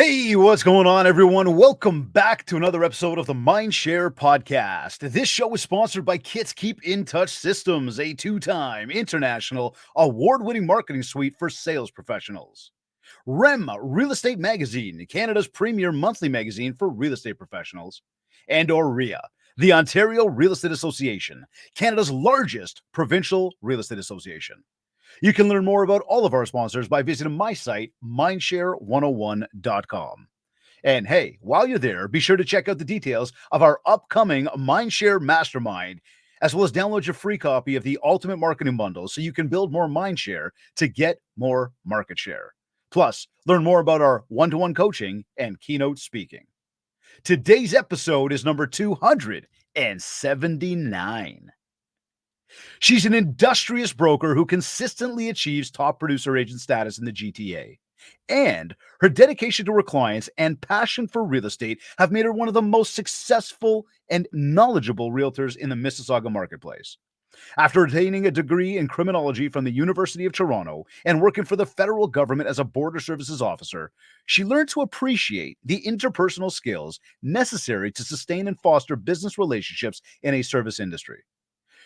Hey, what's going on, everyone? Welcome back to another episode of the MindShare podcast. This show is sponsored by Kits Keep In Touch Systems, a two-time international award-winning marketing suite for sales professionals. REM Real Estate Magazine, Canada's premier monthly magazine for real estate professionals. And OREA, the Ontario Real Estate Association, Canada's largest provincial real estate association. You can learn more about all of our sponsors by visiting my site, mindshare101.com. And hey, while you're there, be sure to check out the details of our upcoming Mindshare Mastermind, as well as download your free copy of the Ultimate Marketing Bundle so you can build more Mindshare to get more market share. Plus, learn more about our one-to-one coaching and keynote speaking. Today's episode is number 279. She's an industrious broker who consistently achieves top producer agent status in the GTA. And her dedication to her clients and passion for real estate have made her one of the most successful and knowledgeable realtors in the Mississauga marketplace. After attaining a degree in criminology from the University of Toronto and working for the federal government as a border services officer, she learned to appreciate the interpersonal skills necessary to sustain and foster business relationships in a service industry.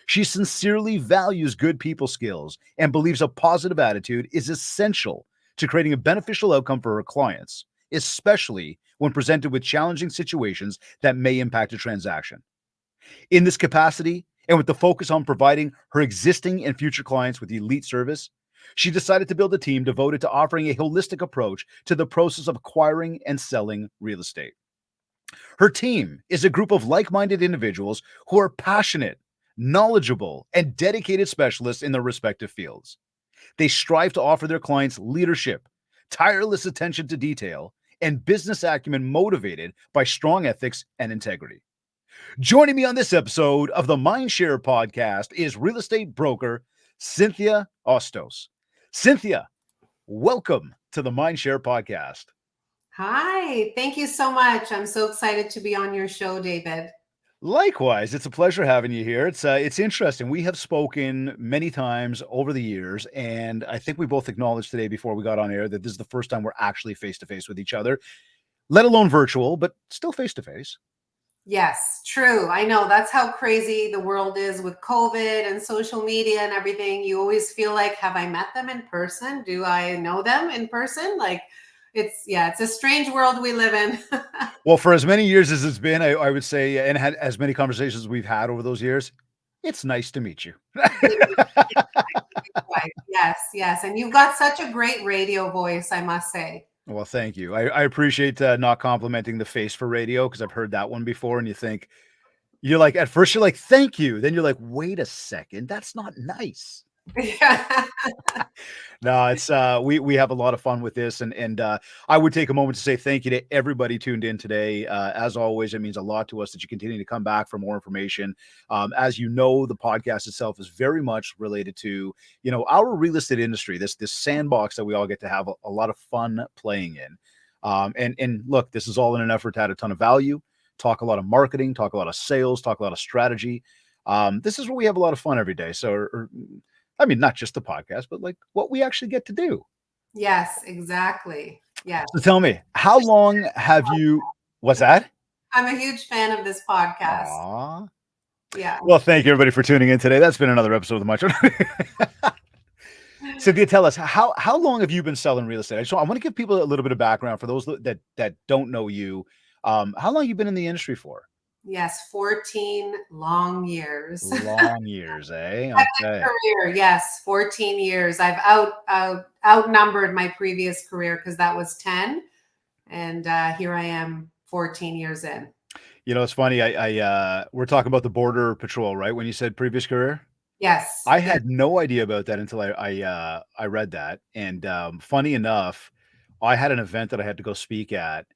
She sincerely values good people skills and believes a positive attitude is essential to creating a beneficial outcome for her clients, especially when presented with challenging situations that may impact a transaction. In this capacity, and with the focus on providing her existing and future clients with elite service, she decided to build a team devoted to offering a holistic approach to the process of acquiring and selling real estate. Her team is a group of like-minded individuals who are passionate, knowledgeable, and dedicated specialists in their respective fields. They strive to offer their clients leadership, tireless attention to detail, and business acumen motivated by strong ethics and integrity. Joining me on this episode of the Mindshare podcast is real estate broker Cynthia Ostos. Cynthia, welcome to the Mindshare podcast. Hi, thank you so much. I'm so excited to be on your show, David. Likewise, it's a pleasure having you here. It's interesting. We have spoken many times over the years, and I think we both acknowledged today before we got on air that this is the first time we're actually face to face with each other, let alone virtual, but still face to face. Yes, true. I know that's how crazy the world is with COVID and social media and everything. You always feel like, have I met them in person? Do I know them in person? Like it's a strange world we live in. Well, for as many years as it's been, I would say, and had as many conversations as we've had over those years, it's nice to meet you. Yes, yes. And you've got such a great radio voice, I must say. Well, thank you. I appreciate not complimenting the face for radio, because I've heard that one before, and you're like, at first you're like, thank you. Then you're like, wait a second, that's not nice. Yeah. No, it's we have a lot of fun with this, and I would take a moment to say thank you to everybody tuned in today. As always, it means a lot to us that you continue to come back for more information. As you know, the podcast itself is very much related to our real estate industry, this sandbox that we all get to have a lot of fun playing in. And look, this is all in an effort to add a ton of value, talk a lot of marketing, talk a lot of sales, talk a lot of strategy. This is where we have a lot of fun every day. I mean, not just the podcast, but like what we actually get to do. Yes, exactly. Yeah. So tell me, how long have you, what's that? I'm a huge fan of this podcast. Aww. Yeah. Well, thank you everybody for tuning in today. That's been another episode of the Much. Cynthia, tell us, how long have you been selling real estate? I want to give people a little bit of background for those that don't know you. How long have you been in the industry for? Yes, 14 long years. Long years, eh? Okay. Career, yes, 14 years. I've outnumbered my previous career because that was 10, and here I am, 14 years in. It's funny. We're talking about the Border Patrol, right? When you said previous career. Yes, I had no idea about that until I read that. And funny enough, I had an event that I had to go speak at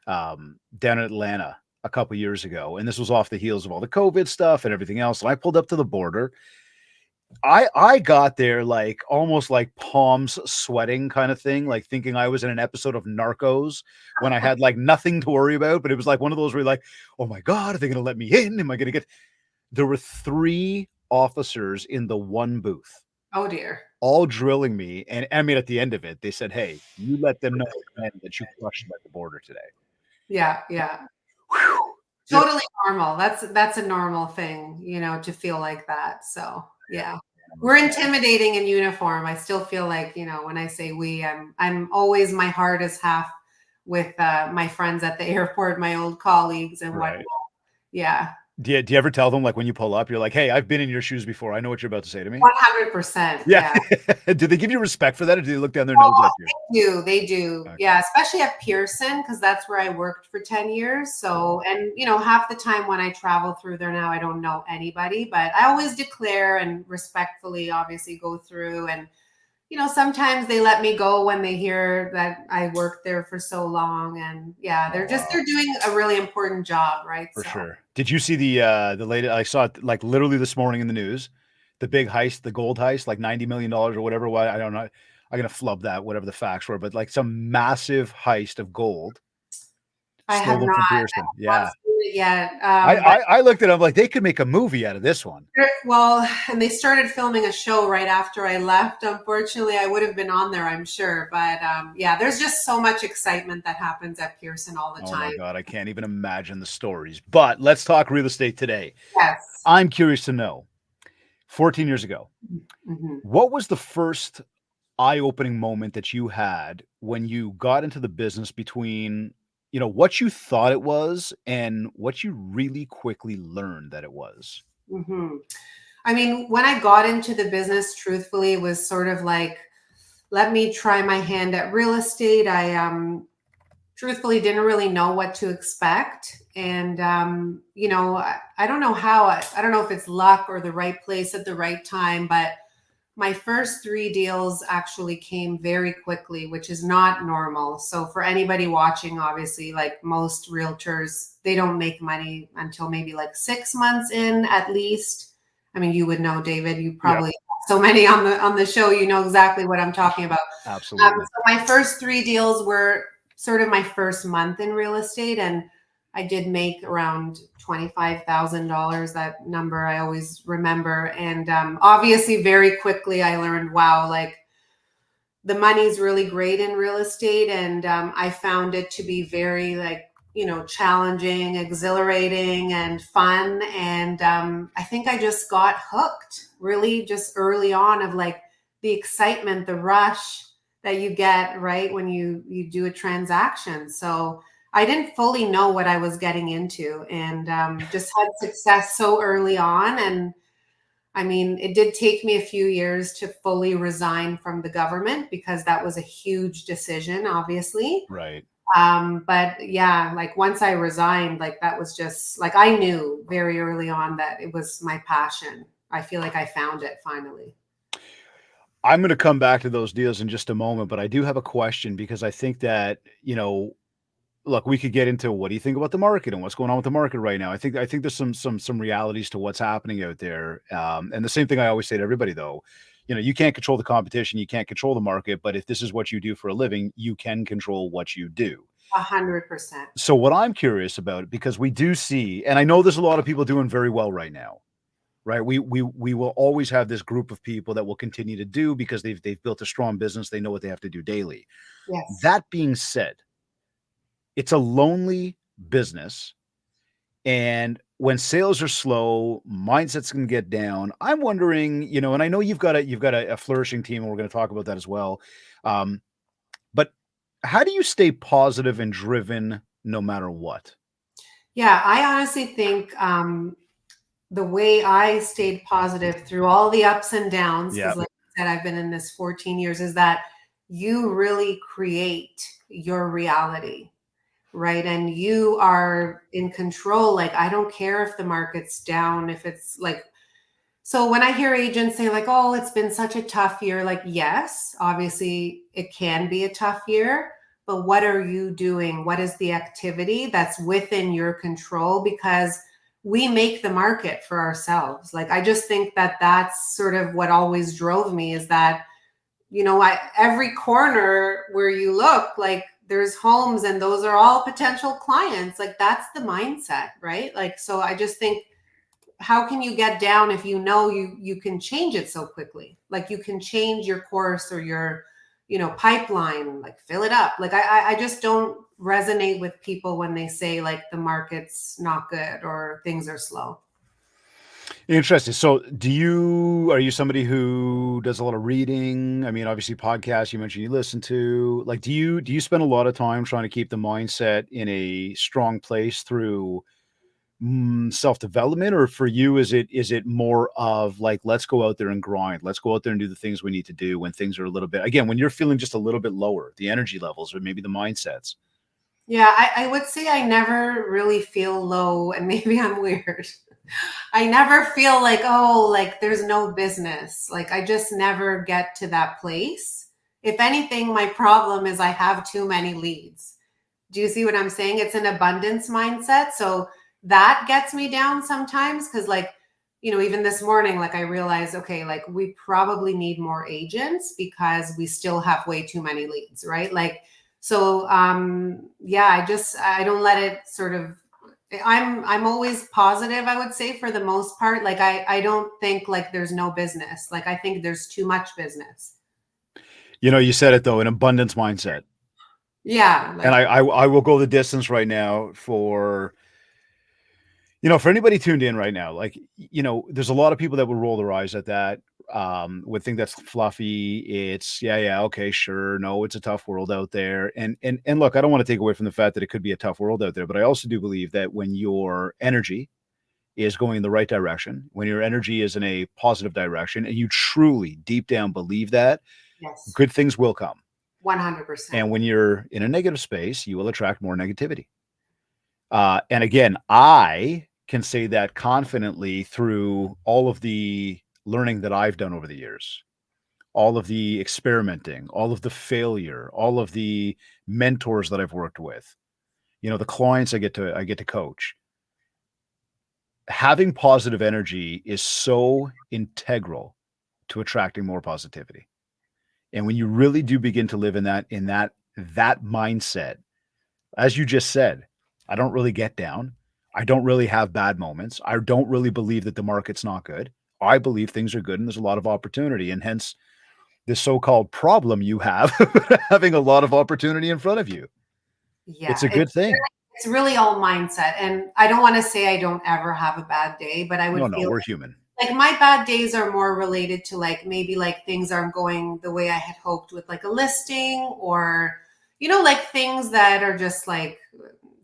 down in Atlanta a couple years ago, and this was off the heels of all the COVID stuff and everything else. And I pulled up to the border. I got there like almost like palms sweating kind of thing, like thinking I was in an episode of Narcos when I had like nothing to worry about. But it was like one of those where you're like, oh my God, are they going to let me in? Am I going to get? There were 3 officers in the one booth. Oh dear. all drilling me. And I mean, at the end of it, they said, "Hey, you let them know that you crushed them at the border today." Yeah, yeah. Whew. Just Totally normal. That's a normal thing, to feel like that. So, yeah. We're intimidating in uniform. I still feel like, when I say we, I'm always my hardest half with my friends at the airport, my old colleagues and whatnot. right. Yeah. Do you ever tell them, like, when you pull up, you're like, "Hey, I've been in your shoes before. I know what you're about to say to me." 100%. Yeah. Yeah. Do they give you respect for that, or do they look down their nose at you? They do. Okay, Yeah, especially at Pearson, because that's where I worked for 10 years. So, cool. and half the time when I travel through there now, I don't know anybody, but I always declare and respectfully obviously go through. And, sometimes they let me go when they hear that I worked there for so long. And yeah, Oh, they're wow. doing a really important job, right? For So sure. Did you see the latest? I saw it, like, literally this morning in the news, the big heist, the gold heist, like $90 million or whatever. Why, I don't know. I'm gonna flub that, whatever the facts were, but like some massive heist of gold I have stolen not, from Pearson. not Yeah. seen it yet. I, But I I looked at it, I'm like, they could make a movie out of this one. well, and they started filming a show right after I left. Unfortunately, I would have been on there, I'm sure. But yeah, there's just so much excitement that happens at Pearson all the Oh my time. God, I can't even imagine the stories. But let's talk real estate today. Yes. I'm curious to know, 14 years ago, Hmm. what was the first eye-opening moment that you had when you got into the business between, what you thought it was and what you really quickly learned that it was? Hmm. I mean, when I got into the business, truthfully, it was sort of like, let me try my hand at real estate. I truthfully didn't really know what to expect. And, I don't know how, I don't know if it's luck or the right place at the right time, but my first three deals actually came very quickly, which is not normal. So for anybody watching, obviously, like most realtors, they don't make money until maybe like 6 months in at least. I mean, you would know, David. You Yep, probably have so many on the show. You know exactly what I'm talking about. absolutely. So my first three deals were sort of my first month in real estate, and I did make around $25,000. That number I always remember. And obviously, very quickly, I learned, wow, like the money's really great in real estate. And I found it to be very, like, challenging, exhilarating, and fun. And I think I just got hooked really just early on of like the excitement, the rush that you get right when you do a transaction. So I didn't fully know what I was getting into, and just had success so early on. And I mean, it did take me a few years to fully resign from the government because that was a huge decision, obviously. Right. But yeah, like once I resigned, like that was just like I knew very early on that it was my passion. I feel like I found it finally. I'm going to come back to those deals in just a moment, but I do have a question because I think that, look, we could get into what do you think about the market and what's going on with the market right now. I think there's some realities to what's happening out there. And the same thing I always say to everybody though, you can't control the competition, you can't control the market, but if this is what you do for a living, you can control what you do. 100%. So what I'm curious about, because we do see, and I know there's a lot of people doing very well right now, right? We will always have this group of people that will continue to do because they've built a strong business, they know what they have to do daily. Yes. That being said, it's a lonely business. And when sales are slow, mindsets can get down. I'm wondering, and I know you've got a flourishing team, and we're going to talk about that as well. Um, but how do you stay positive and driven no matter what? Yeah, I honestly think the way I stayed positive through all the ups and downs, because Yeah, like I said, I've been in this 14 years, is that you really create your reality, right? And you are in control. Like, I don't care if the market's down, if it's like, so when I hear agents say, like, oh, it's been such a tough year, like, yes, obviously it can be a tough year, but what are you doing? What is the activity that's within your control? Because we make the market for ourselves. Like, I just think that that's sort of what always drove me is that, every corner where you look, like, there's homes and those are all potential clients. Like, that's the mindset, right? Like, so I just think how can you get down if you know you can change it so quickly? Like you can change your course or your, pipeline, like fill it up. Like I just don't resonate with people when they say like the market's not good or things are slow. Interesting. So, are you somebody who does a lot of reading? I mean, obviously podcasts you mentioned you listen to. Like, do you spend a lot of time trying to keep the mindset in a strong place through self-development, or for you is it more of like, let's go out there and grind. Let's go out there and do the things we need to do when things are a little bit, again, when you're feeling just a little bit lower, the energy levels or maybe the mindsets. Yeah, I would say I never really feel low, and maybe I'm weird. I never feel like, oh, like there's no business. Like I just never get to that place. If anything, my problem is I have too many leads. Do you see what I'm saying? It's an abundance mindset. So that gets me down sometimes because, like, even this morning, like I realized, okay, like we probably need more agents because we still have way too many leads, right? Like, so yeah, I don't let it sort of, I'm always positive, I would say, for the most part. Like I don't think like there's no business. Like I think there's too much business. You said it though, an abundance mindset. Yeah, And like I will go the distance right now for anybody tuned in right now. Like, there's a lot of people that will roll their eyes at that, would think that's fluffy. It's yeah, okay, sure. No, it's a tough world out there. And look, I don't want to take away from the fact that it could be a tough world out there, but I also do believe that when your energy is going in the right direction, when your energy is in a positive direction, and you truly deep down believe that, yes, good things will come. 100%. And when you're in a negative space, you will attract more negativity. And again, I can say that confidently through all of the learning that I've done over the years, all of the experimenting, all of the failure, all of the mentors that I've worked with, the clients I get to coach. Having positive energy is so integral to attracting more positivity. And when you really do begin to live in that mindset, as you just said, I don't really get down. I don't really have bad moments. I don't really believe that the market's not good. I believe things are good and there's a lot of opportunity, and hence the so-called problem you have having a lot of opportunity in front of you. It's Yeah, a good thing. it's really all mindset. And I don't want to say I don't ever have a bad day, but I would No, no, feel we're human. like my bad days are more related to like maybe like things aren't going the way I had hoped with like a listing, or like things that are just like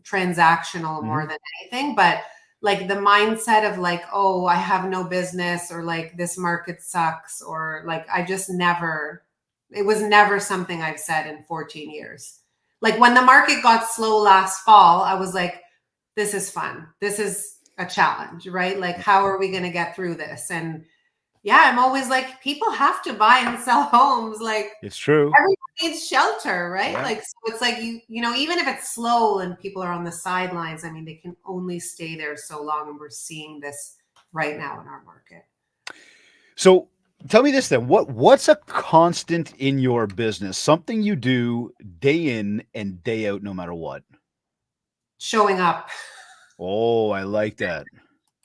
transactional more Mhm. than anything. But like the mindset of like, oh, I have no business, or like this market sucks, or like I just never, it was never something I've said in 14 years. Like when the market got slow last fall, I was like, this is fun. This is a challenge, right? Like, how are we going to get through this? And yeah, I'm always like, people have to buy and sell homes. Like, It's true. everyone needs shelter, right? Yeah. Like, so it's like even if it's slow and people are on the sidelines, I mean, they can only stay there so long, and we're seeing this right now in our market. So tell me this then. What's a constant in your business? Something you do day in and day out no matter what? Showing up, Oh, I like that.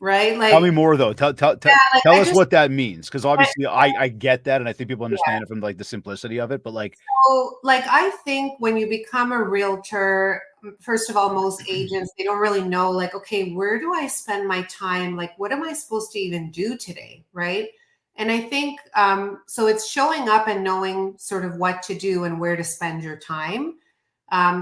right? Tell me Like, more though. Tell tell tell yeah, like tell I us just, what that means, because obviously I get that, and I think people yeah. understand it from like the simplicity of it. But like, So, like, I think when you become a realtor, first of all, most agents, they don't really know, like, okay, where do I spend my time? Like, what am I supposed to even do today? Right. And I think, so it's showing up and knowing sort of what to do and where to spend your time.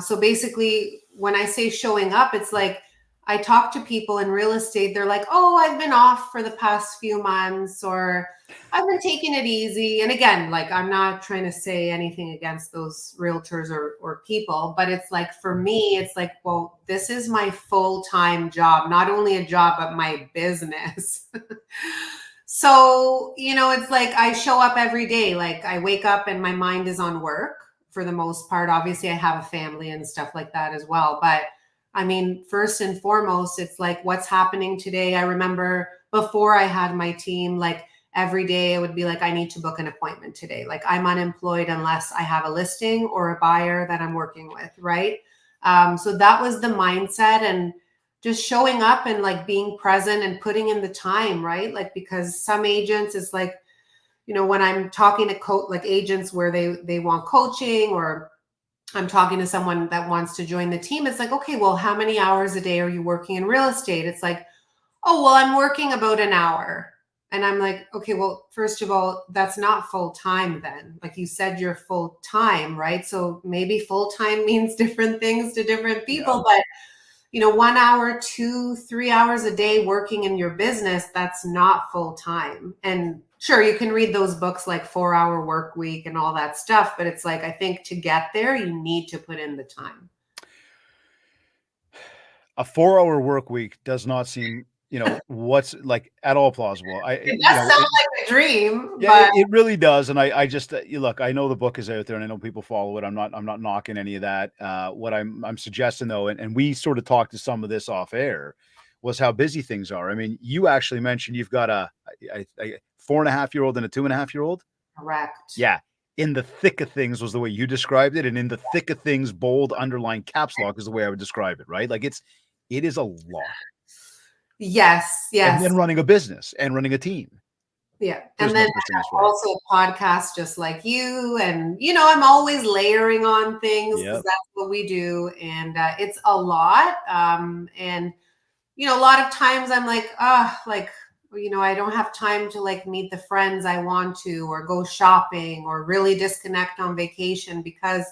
So basically, when I say showing up, it's like I talk to people in real estate. They're like, oh, I've been off for the past few months, or I've been taking it easy. And again, like I'm not trying to say anything against those realtors or people, but it's like for me, it's like, well, this is my full-time job, not only a job, but my business. So, it's like I show up every day. Like I wake up and my mind is on work for the most part. Obviously, I have a family and stuff like that as well. But I mean, first and foremost, it's like what's happening today. I remember before I had my team, like every day I would be like, I need to book an appointment today. Like I'm unemployed unless I have a listing or a buyer that I'm working with. Right. So that was the mindset. And just showing up and like being present and putting in the time, right? Like, because some agents, it's like, when I'm talking to like agents where they want coaching, or I'm talking to someone that wants to join the team, it's like, okay, well, how many hours a day are you working in real estate? It's like, oh, well, I'm working about an hour. And I'm like, okay, well, first of all, that's not full time then. Like you said, you're full time, right? So maybe full time means different things to different Yeah. people. But 1 hour, 2, 3 hours a day working in your business, that's not full time. And sure, you can read those books like 4 Hour Work Week and all that stuff, but it's like, I think to get there, you need to put in the time. A 4-hour work week does not seem, what's like at all plausible. It does sound like a dream, Yeah, but it really does, and I just you look. I know the book is out there, and I know people follow it. I'm not knocking any of that. What I'm suggesting though, and we sort of talked to some of this off air, was how busy things are. I mean, you actually mentioned you've got a 4.5-year-old and a 2.5-year-old. correct. Yeah, in the thick of things was the way you described it, and in the thick of things, bold underlined caps lock is the way I would describe it. Right, like it is a lot, Yes, and yes. then running a business and running a team. Yeah. There's And no then such thing as I 4 hours. also podcast just like you. And, I'm always layering on things because Yep. that's what we do. And it's a lot. And, a lot of times I'm like, I don't have time to like meet the friends I want to, or go shopping, or really disconnect on vacation because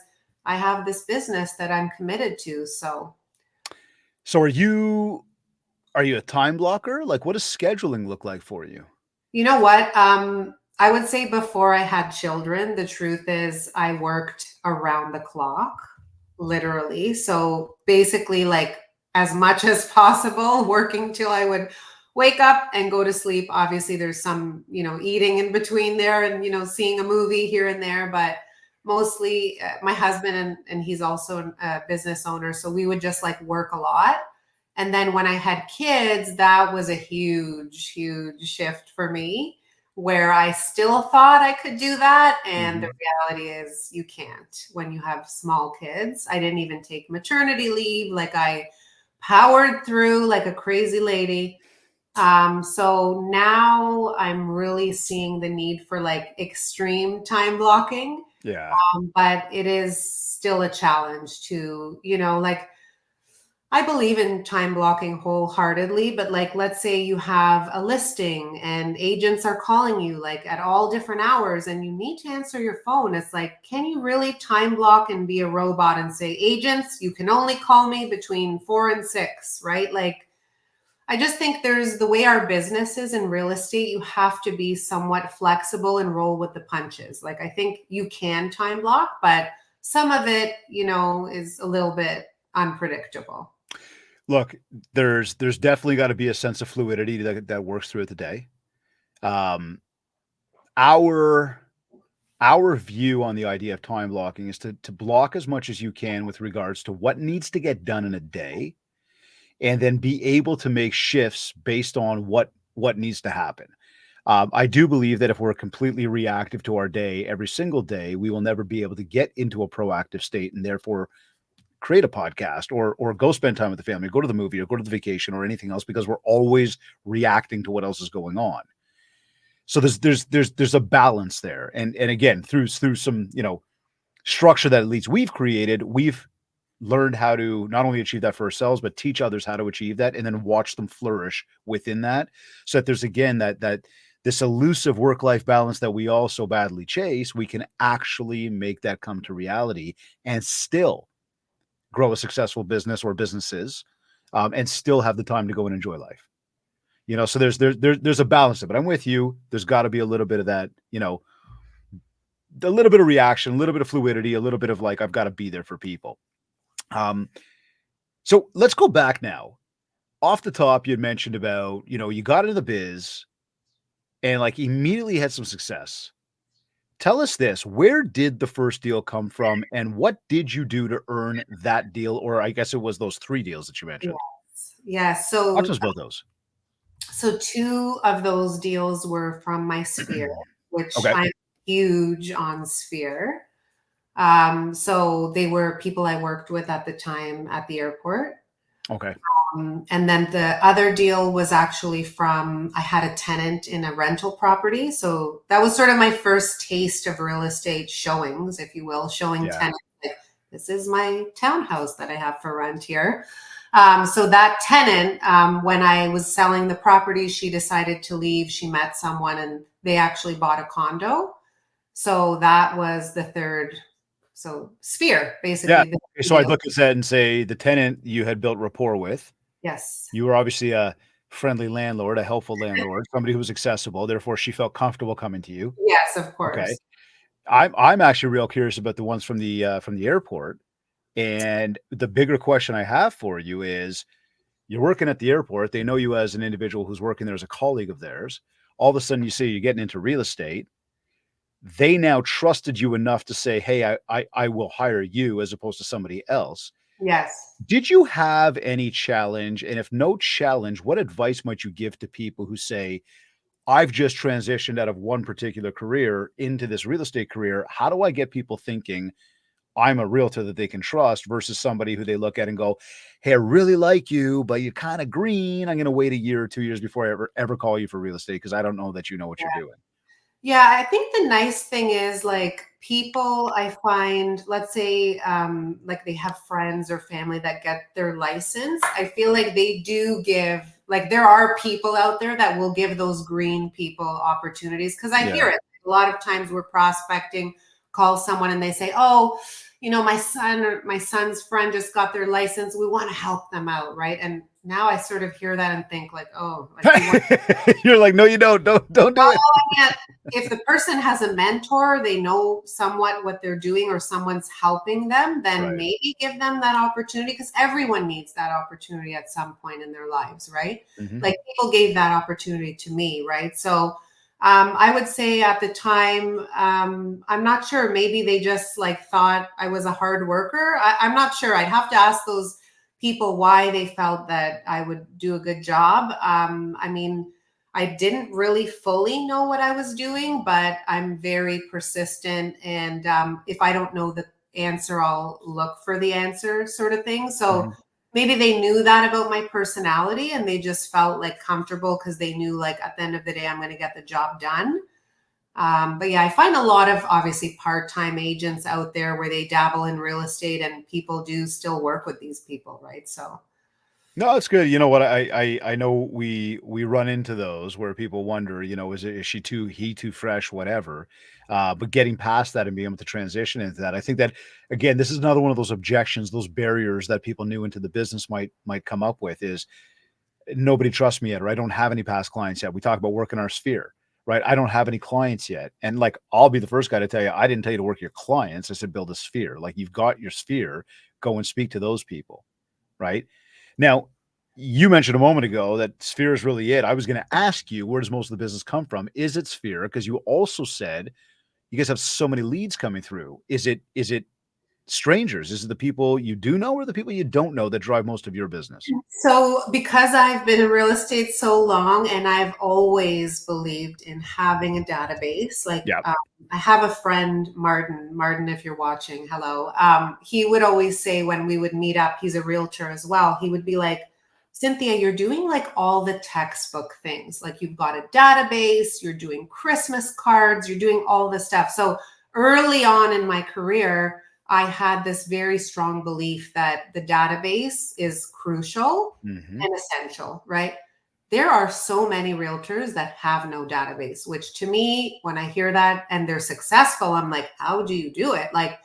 I have this business that I'm committed to. So, So are you a time blocker? Like, what does scheduling look like for you? you know what? I would say before I had children, the truth is I worked around the clock, literally. So basically, like as much as possible, working till I would wake up and go to sleep. Obviously, there's some, eating in between there, and, seeing a movie here and there, but mostly my husband, and he's also a business owner. So we would just like work a lot. And then when I had kids, that was a huge, huge shift for me, where I still thought I could do that. And the Mhm. reality is you can't when you have small kids. I didn't even take maternity leave. Like I powered through like a crazy lady. So now I'm really seeing the need for like extreme time blocking. Yeah. But it is still a challenge to, like I believe in time blocking wholeheartedly, but like, let's say you have a listing and agents are calling you like at all different hours and you need to answer your phone. It's like, can you really time block and be a robot and say, agents, you can only call me between 4 and 6, right? Like, I just think there's the way our business is in real estate, you have to be somewhat flexible and roll with the punches. Like, I think you can time block, but some of it, is a little bit unpredictable. Look, there's definitely got to be a sense of fluidity that works throughout the day. Um, our our view on the idea of time blocking is to block as much as you can with regards to what needs to get done in a day, and then be able to make shifts based on what needs to happen. I do believe that if we're completely reactive to our day every single day, we will never be able to get into a proactive state, and therefore create a podcast or go spend time with the family, go to the movie or go to the vacation or anything else, because we're always reacting to what else is going on. So there's a balance there. And again, through some, structure that at least we've created, we've learned how to not only achieve that for ourselves, but teach others how to achieve that and then watch them flourish within that. So that there's again that this elusive work-life balance that we all so badly chase, we can actually make that come to reality and still grow a successful business or businesses, and still have the time to go and enjoy life. So there's a balance of it. I'm with you. There's got to be a little bit of that, a little bit of reaction, a little bit of fluidity, a little bit of like I've got to be there for people. Um, so let's go back now. Off the top, you had mentioned about you got into the biz and like immediately had some success. Tell us this: where did the first deal come from, and what did you do to earn that deal? Or I guess it was those 3 deals that you mentioned. Yeah. Talk So to us about those. So two of those deals were from my sphere, which Okay. I'm huge on sphere. So they were people I worked with at the time at the airport. Okay. And then the other deal was actually from, I had a tenant in a rental property. So that was sort of my first taste of real estate showings, if you will, showing Yeah. tenants, like, this is my townhouse that I have for rent here. So that tenant, when I was selling the property, she decided to leave. She met someone and they actually bought a condo. So that was the third. So sphere, Yeah. basically, the Okay, so I'd deal. look at that and say the tenant you had built rapport with. Yes. You were obviously a friendly landlord, a helpful landlord, somebody who was accessible, therefore she felt comfortable coming to you. Yes, of Okay. course. I'm actually real curious about the ones from the airport, and the bigger question I have for you is, you're working at the airport, they know you as an individual who's working there as a colleague of theirs. All of a sudden, you say you're getting into real estate. They now trusted you enough to say, "Hey, I will hire you," as opposed to somebody else. Yes. Did you have any challenge? And if no challenge, what advice might you give to people who say, I've just transitioned out of one particular career into this real estate career. How do I get people thinking I'm a realtor that they can trust versus somebody who they look at and go, "Hey, I really like you, but you're kind of green. I'm going to wait a year or 2 years before I ever call you for real estate because I don't know that you know what you're doing." Yeah, I think the nice thing is like people I find, let's say, like they have friends or family that get their license. I feel like they do give, like, there are people out there that will give those green people opportunities because I Yeah. hear it. A lot of times we're prospecting, call someone and they say, oh, my son or my son's friend just got their license. We want to help them out, right? And now I sort of hear that and think like, oh, like you want. You're like, "No, you don't. Don't do Well, it." yeah, if the person has a mentor, they know somewhat what they're doing or someone's helping them, then Right. maybe give them that opportunity because everyone needs that opportunity at some point in their lives, right? Mhm. Like people gave that opportunity to me, right? So I would say at the time, I'm not sure. Maybe they just like thought I was a hard worker. I'm not sure. I'd have to ask those people why they felt that I would do a good job. I mean, I didn't really fully know what I was doing, but I'm very persistent. And if I don't know the answer, I'll look for the answer, sort of thing. So Mhm. maybe they knew that about my personality and they just felt like comfortable because they knew, like, at the end of the day, I'm going to get the job done. But yeah, I find a lot of obviously part time agents out there where they dabble in real estate and people do still work with these people, right? So, No, it's good. You know what? I know we run into those where people wonder, is she too fresh, whatever. But getting past that and being able to transition into that, I think that again, this is another one of those objections, those barriers that people new into the business might come up with is nobody trusts me yet, or I don't have any past clients yet. We talk about work in our sphere, right? I don't have any clients yet. And like I'll be the first guy to tell you, I didn't tell you to work your clients. I said build a sphere. Like you've got your sphere, go and speak to those people, right? Now, you mentioned a moment ago that Sphere is really it. I was going to ask you, where does most of the business come from? Is it Sphere? Because you also said you guys have so many leads coming through. Is it strangers? Is it the people you do know or the people you don't know that drive most of your business? so because I've been in real estate so long and I've always believed in having a database, like Yeah. I have a friend, Martin, if you're watching, hello. He would always say when we would meet up, he's a realtor as well. He would be like, Cynthia, you're doing like all the textbook things. Like you've got a database, you're doing Christmas cards, you're doing all this stuff. So early on in my career, I had this very strong belief that the database is crucial Hmm. and essential, right? There are so many realtors that have no database, which to me, when I hear that and they're successful, I'm like, how do you do it? Like,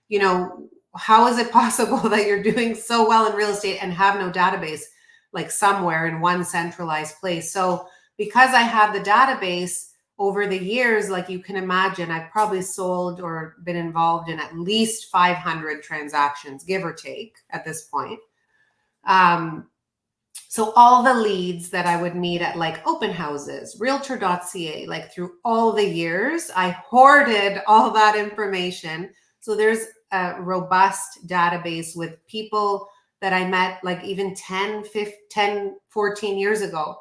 you know, how is it possible that you're doing so well in real estate and have no database, like somewhere in one centralized place? So, because I have the database over the years, like you can imagine, I've probably sold or been involved in at least 500 transactions, give or take, at this point. Um, so all the leads that I would meet at like open houses, realtor.ca, like through all the years, I hoarded all that information. So there's a robust database with people that I met like even 10, 15, 10, 14 years ago,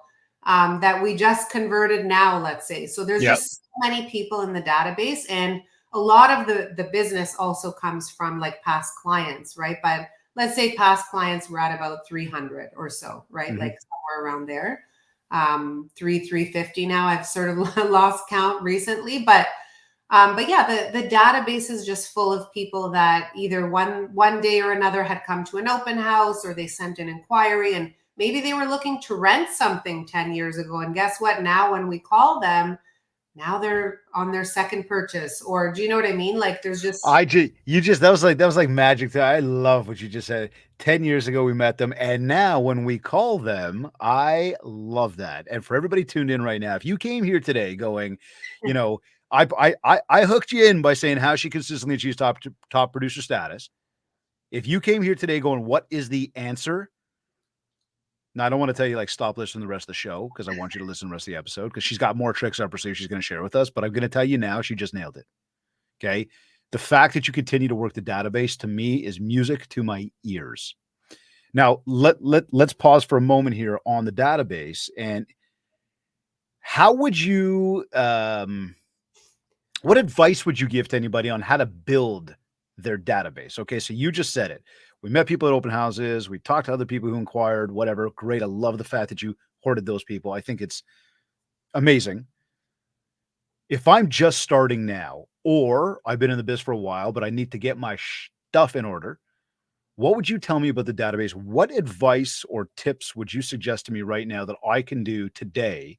that we just converted now, let's say. So there's Yep. just so many people in the database. And a lot of the business also comes from like past clients, right? But let's say past clients were at about 300 or so, right? Mhm. Like somewhere around there. 350 now. I've sort of lost count recently, but yeah, the database is just full of people that either one day or another had come to an open house, or they sent an inquiry, and maybe they were looking to rent something 10 years ago. And guess what? Now when we call them, now they're on their second purchase. Or do you know what I mean? Like there's just That was like magic. I love what you just said. 10 years ago we met them, and now when we call them, I love that. And for everybody tuned in right now, if you came here today going, you know, I hooked you in by saying how she consistently achieves top producer status. If you came here today going, what is the answer? Now I don't want to tell you like stop listening to the rest of the show because I want you to listen to the rest of the episode because she's got more tricks up her sleeve she's going to share with us. But I'm going to tell you now, she just nailed it. Okay. The fact that you continue to work the database to me is music to my ears. Now, let's pause for a moment here on the database. And how would you, what advice would you give to anybody on how to build their database? Okay. So you just said it. We met people at open houses. We talked to other people who inquired, whatever. Great. I love the fact that you hoarded those people. I think it's amazing. If I'm just starting now, or I've been in the biz for a while, but I need to get my stuff in order, what would you tell me about the database? What advice or tips would you suggest to me right now that I can do today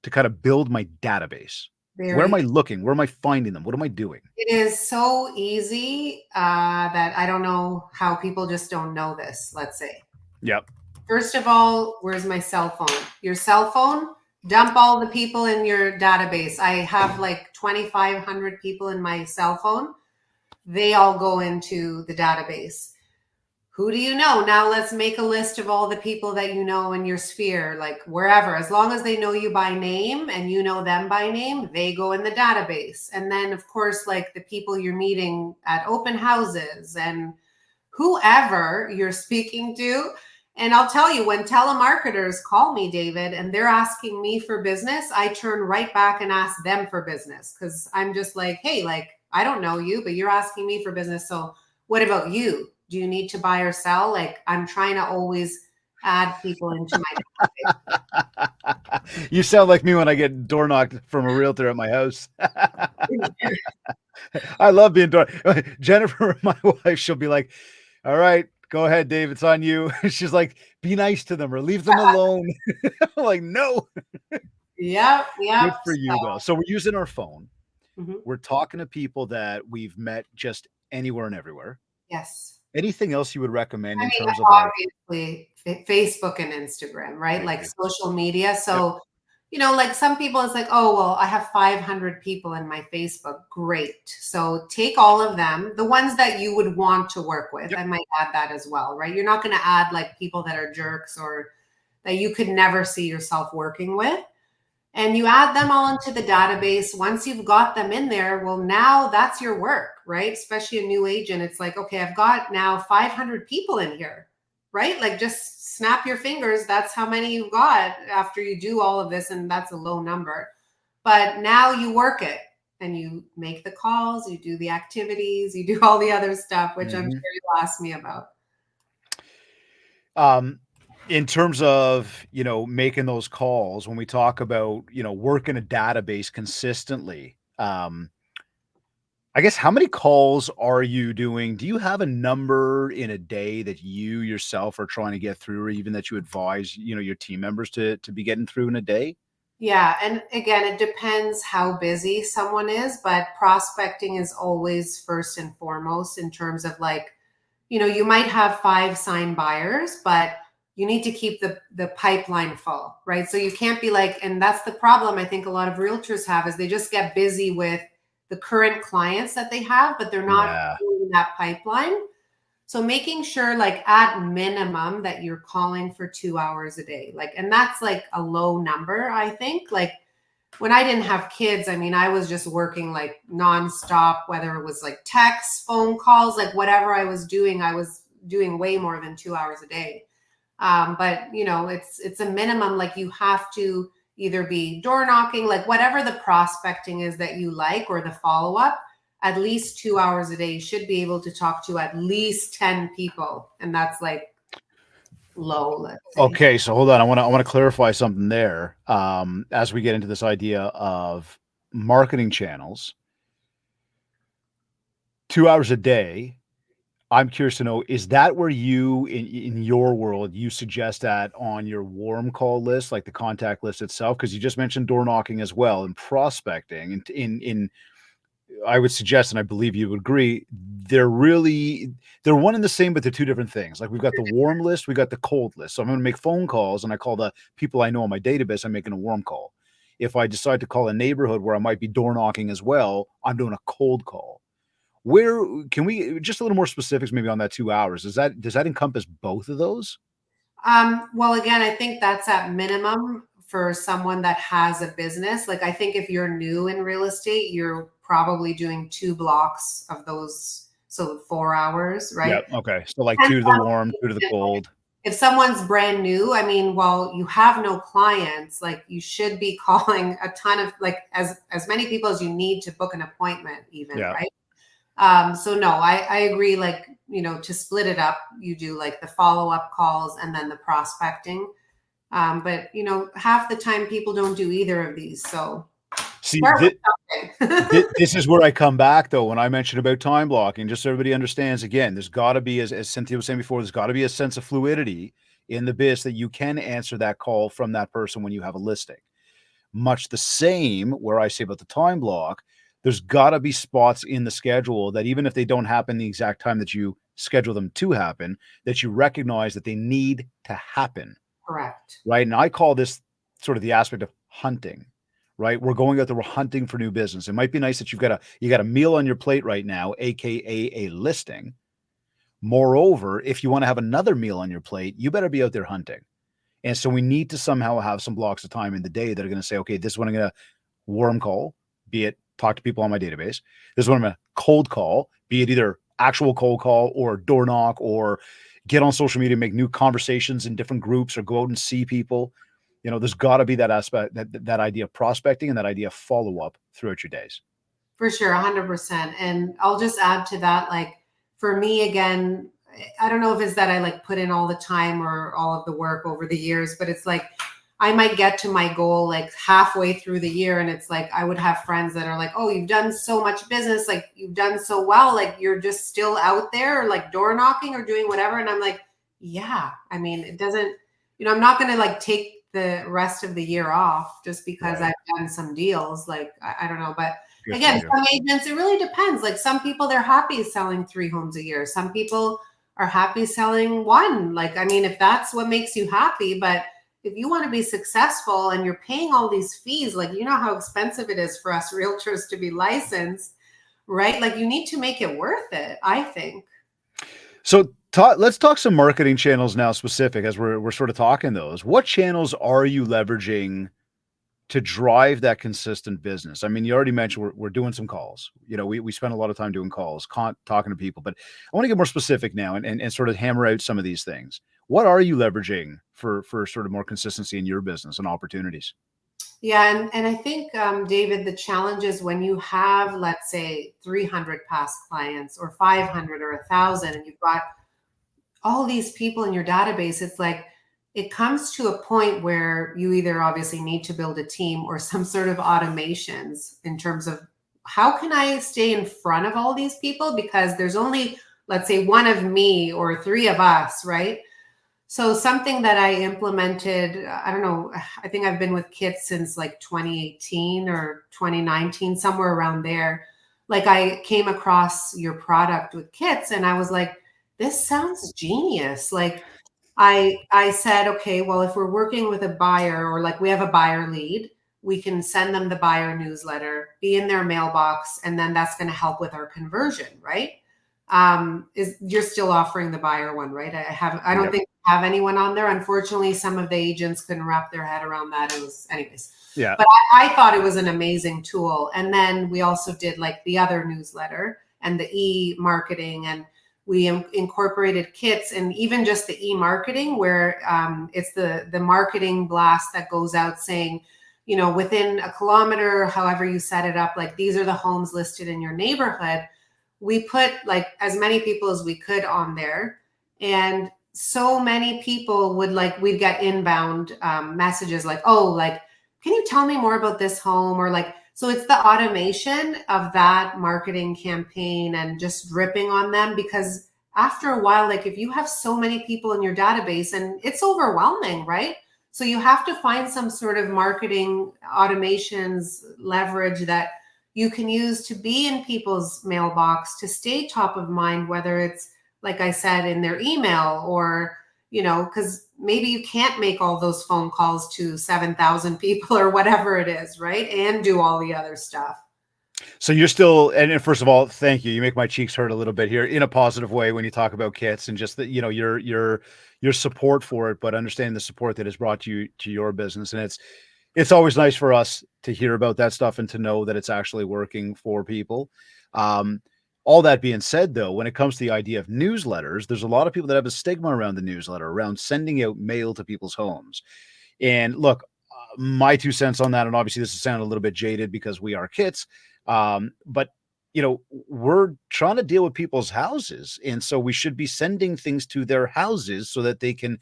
to kind of build my database? Where am very, I looking? Where am I finding them? What am I doing? it is so easy that I don't know how people just don't know this, let's say. Yep. First of all, where's my cell phone? Your cell phone, dump all the people in your database. I have like 2,500 people in my cell phone. They all go into the database. Who do you know? Now let's make a list of all the people that you know in your sphere, like wherever. As long as they know you by name and you know them by name, they go in the database. And then, of course, like the people you're meeting at open houses and whoever you're speaking to. And I'll tell you, when telemarketers call me, David, and they're asking me for business, I turn right back and ask them for business because I'm just like, hey, like, I don't know you, but you're asking me for business. So what about you? Do you need to buy or sell? Like, I'm trying to always add people into You sound like me when I get door knocked from a realtor at my house. my. I love being door. Jennifer, my wife, she'll be like, all right, go ahead, Dave. It's on you. She's like, be nice to them or leave them alone. I'm like, no. Yep, yep. Good for you, though. So we're using our phone. Mhm. We're talking to people that we've met just anywhere and everywhere. Yes. Anything else you would recommend I in mean, terms of like, obviously, Facebook and Instagram, right? thank Like you. social media. Yep. So, like some people, it's like, oh, well, I have 500 people in my Facebook. Great. So take all of them, the ones that you would want to work with. Yep. I might add that as well, right? You're not going to add like people that are jerks or that you could never see yourself working with. And you add them all into the database. Once you've got them in there, well, now that's your work, right? Especially a new agent. It's like, okay, I've got now 500 people in here, right? Like just snap your fingers. That's how many you've got after you do all of this. And that's a low number. But now you work it and you make the calls, you do the activities, you do all the other stuff, which I'm Mhm. sure you'll ask me about. Um, in terms of, making those calls, when we talk about, working a database consistently, I guess how many calls are you doing? Do you have a number in a day that you yourself are trying to get through, or even that you advise, your team members to be getting through in a day? Yeah. And again, it depends how busy someone is, but prospecting is always first and foremost in terms of like, you might have 5 signed buyers, but you need to keep the pipeline full, right? So you can't be like, and that's the problem I think a lot of realtors have is they just get busy with the current clients that they have, but they're not Yeah. doing that pipeline. So making sure like at minimum that you're calling for 2 hours a day. Like, and that's like a low number, I think. Like when I didn't have kids, I mean, I was just working like nonstop, whether it was like texts, phone calls, like whatever I was doing way more than 2 hours a day. But it's a minimum. Like you have to either be door knocking, like whatever the prospecting is that you like, or the follow up. at least 2 hours a day, you should be able to talk to at least 10 people. And that's like low, let's say. Okay, so hold on. I want to clarify something there. As we get into this idea of marketing channels, 2 hours a day. I'm curious to know, is that where you in your world, you suggest that on your warm call list, like the contact list itself? Because you just mentioned door knocking as well and prospecting. And in I would suggest, and I believe you would agree, they're one and the same, but they're two different things. Like we've got the warm list, we got the cold list. So I'm going to make phone calls, and I call the people I know on my database. I'm making a warm call. If I decide to call a neighborhood where I might be door knocking as well, I'm doing a cold call. Where can we just a little more specifics maybe on that 2 hours? Does that encompass both of those? Well, again, I think that's at minimum for someone that has a business. Like, I think if you're new in real estate, you're probably doing 2 blocks of those. So 4 hours, right? Yep. Okay. So like Depends 2 to the on warm, 2 to the cold. if someone's brand new, I mean, while you have no clients, like you should be calling a ton of like as many people as you need to book an appointment, even, Yeah. right? So no, I agree. Like, to split it up, you do like the follow-up calls and then the prospecting. But half the time people don't do either of these. So See, start with something. this is where I come back though when I mentioned about time blocking, just so everybody understands again, there's got to be, as Cynthia was saying before, there's got to be a sense of fluidity in the biz that you can answer that call from that person when you have a listing. Much the same where I say about the time block, there's got to be spots in the schedule that even if they don't happen the exact time that you schedule them to happen, that you recognize that they need to happen. Correct. Right. And I call this sort of the aspect of hunting, right? We're going out there, we're hunting for new business. It might be nice that you got a meal on your plate right now, aka a listing. Moreover, if you want to have another meal on your plate, you better be out there hunting. And so we need to somehow have some blocks of time in the day that are going to say, okay, this is when I'm going to warm call, be it talk to people on my database. This is when I'm going to cold call, be it either actual cold call or door knock or get on social media, make new conversations in different groups or go out and see people. There's got to be that aspect, that idea of prospecting and that idea of follow up throughout your days. For sure, 100%. And I'll just add to that, like for me, again, I don't know if it's that I like put in all the time or all of the work over the years, but it's like I might get to my goal like halfway through the year. And it's like I would have friends that are like, oh, you've done so much business, like you've done so well, like you're just still out there or like door knocking or doing whatever. And I'm like, yeah, I mean, it doesn't, I'm not going to like take the rest of the year off just because Right. I've done some deals. Like, I don't know. But Good for again, you. some agents, it really depends. Like some people, they're happy selling 3 homes a year. Some people are happy selling one. Like, I mean, if that's what makes you happy, but if you want to be successful and you're paying all these fees, like, you know how expensive it is for us realtors to be licensed, right? Like you need to make it worth it, I think. So let's talk some marketing channels now specific as we're sort of talking those. What channels are you leveraging to drive that consistent business? I mean, you already mentioned we're doing some calls. We spend a lot of time doing calls, talking to people, but I want to get more specific now and sort of hammer out some of these things. What are you leveraging for sort of more consistency in your business and opportunities? Yeah, and I think, David, the challenge is when you have, let's say, 300 past clients or 500 or 1,000, and you've got all these people in your database, it's like it comes to a point where you either obviously need to build a team or some sort of automations in terms of how can I stay in front of all these people, because there's only, let's say, one of me or 3 of us, right? So something that I implemented, I don't know, I think I've been with Kit since like 2018 or 2019, somewhere around there. Like I came across your product with Kits and I was like, this sounds genius. Like I said, okay, well, if we're working with a buyer or like we have a buyer lead, we can send them the buyer newsletter, be in their mailbox, and then that's going to help with our conversion, right? Is you're still offering the buyer one, right? I don't Yep. think I have anyone on there. Unfortunately, some of the agents couldn't wrap their head around that. It was anyways. Yeah. But I thought it was an amazing tool. And then we also did like the other newsletter and the e-marketing, and we incorporated Kits and even just the e-marketing where it's the marketing blast that goes out saying, within a kilometer, however you set it up, like these are the homes listed in your neighborhood. We put like as many people as we could on there. And so many people we'd get inbound messages like, oh, like, can you tell me more about this home? Or like, so it's the automation of that marketing campaign and just dripping on them, because after a while, like if you have so many people in your database and it's overwhelming, right? So you have to find some sort of marketing automations leverage that you can use to be in people's mailbox to stay top of mind, whether it's, like I said, in their email or, because maybe you can't make all those phone calls to 7,000 people or whatever it is, right? And do all the other stuff. So you're still, and first of all, thank you. You make my cheeks hurt a little bit here in a positive way when you talk about kits and just that, your support for it, but understanding the support that has brought you to your business. And it's always nice for us to hear about that stuff and to know that it's actually working for people. All that being said, though, when it comes to the idea of newsletters, there's a lot of people that have a stigma around the newsletter, around sending out mail to people's homes. And look, my 2 cents on that, and obviously this is sound a little bit jaded because we are kits, but we're trying to deal with people's houses, and so we should be sending things to their houses so that they can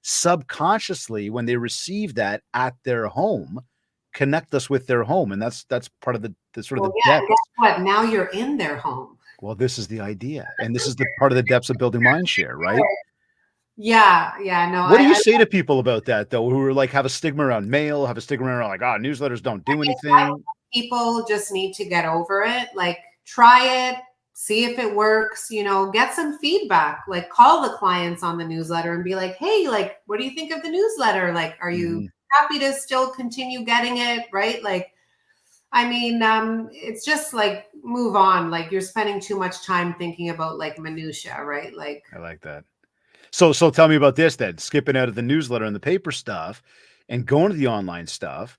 subconsciously, when they receive that at their home, connect us with their home, and that's part of the sort of Well, the yeah, and depth. guess what? Now you're in their home. Well, this is the idea, and this is the part of the depths of building MindShare, right? Yeah, no, What do you I say to people about that, though, who are like have a stigma around mail, have a stigma around like, newsletters don't do anything? people just need to get over it. Like, try it, see if it works, get some feedback. Like, call the clients on the newsletter and be like, hey, like, what do you think of the newsletter? Like, are you Mhm. happy to still continue getting it? Right. Like, I mean, it's just like move on. Like, you're spending too much time thinking about like minutia, right? Like, I like that. So tell me about this then, skipping out of the newsletter and the paper stuff and going to the online stuff.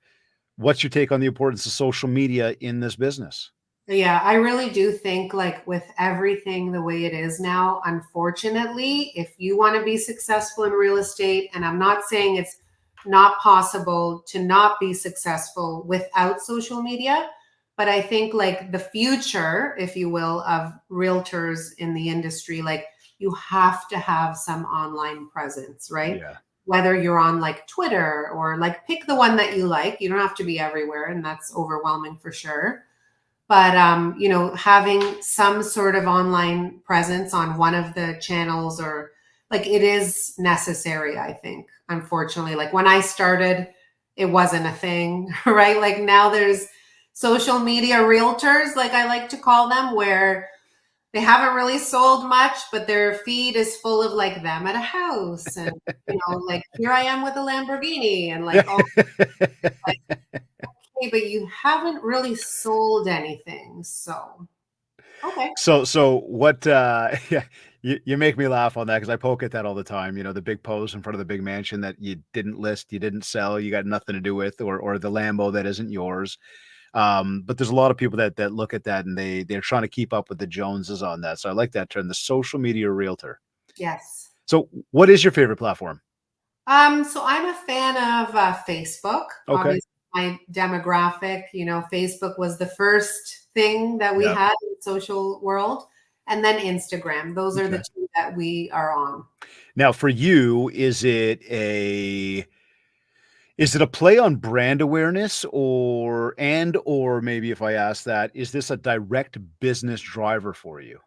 What's your take on the importance of social media in this business? yeah, I really do think like with everything the way it is now, unfortunately, if you want to be successful in real estate, and I'm not saying it's not possible to not be successful without social media, but I think like the future, if you will, of realtors in the industry, like you have to have some online presence, right? Yeah. Whether you're on like Twitter or like pick the one that you like. You don't have to be everywhere, and that's overwhelming for sure, but having some sort of online presence on one of the channels, or like, it is necessary, I think. Unfortunately, like when I started, it wasn't a thing. Right? Like, now there's social media realtors, like I like to call them, where they haven't really sold much, but their feed is full of like them at a house, and like, here I am with a Lamborghini, and like all. Okay, but you haven't really sold anything. So, okay. So what, yeah, you make me laugh on that because I poke at that all the time, the big pose in front of the big mansion that you didn't list, you didn't sell, you got nothing to do with, or the Lambo that isn't yours. But there's a lot of people that look at that and they're trying to keep up with the Joneses on that. So I like that term, the social media realtor. Yes. So what is your favorite platform? So I'm a fan of Facebook. Okay. Obviously, my demographic, Facebook was the first thing that we Yeah. had in the social world, and then Instagram. Those are the Okay. two that we are on. Now for you, is it a play on brand awareness or maybe if I ask that, is this a direct business driver for you?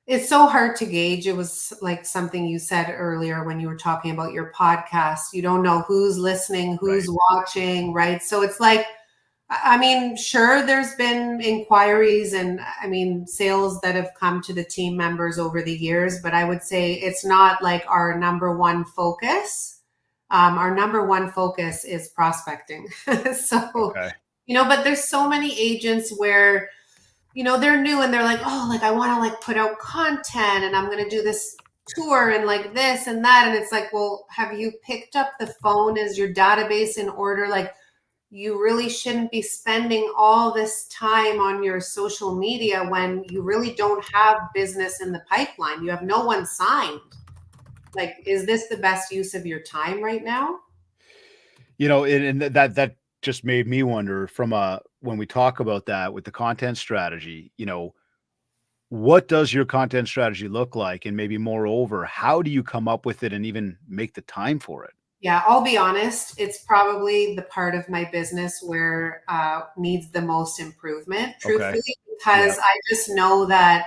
It's so hard to gauge. It was like something you said earlier when you were talking about your podcast. You don't know who's listening, Right. who's watching, right? So it's like, I mean, sure, there's been inquiries and I mean, sales that have come to the team members over the years, but I would say it's not like our number one focus. Our number one focus is prospecting. So, Okay. but there's so many agents where, they're new and they're like, oh, like I want to like put out content and I'm going to do this tour and like this and that. And it's like, well, have you picked up the phone? Is your database in order? Like, you really shouldn't be spending all this time on your social media when you really don't have business in the pipeline. You have no one signed. Like, is this the best use of your time right now? And that just made me wonder from a when we talk about that with the content strategy, what does your content strategy look like? And maybe moreover, how do you come up with it and even make the time for it? Yeah, I'll be honest. It's probably the part of my business where needs the most improvement, Okay. truthfully, Yeah. because I just know that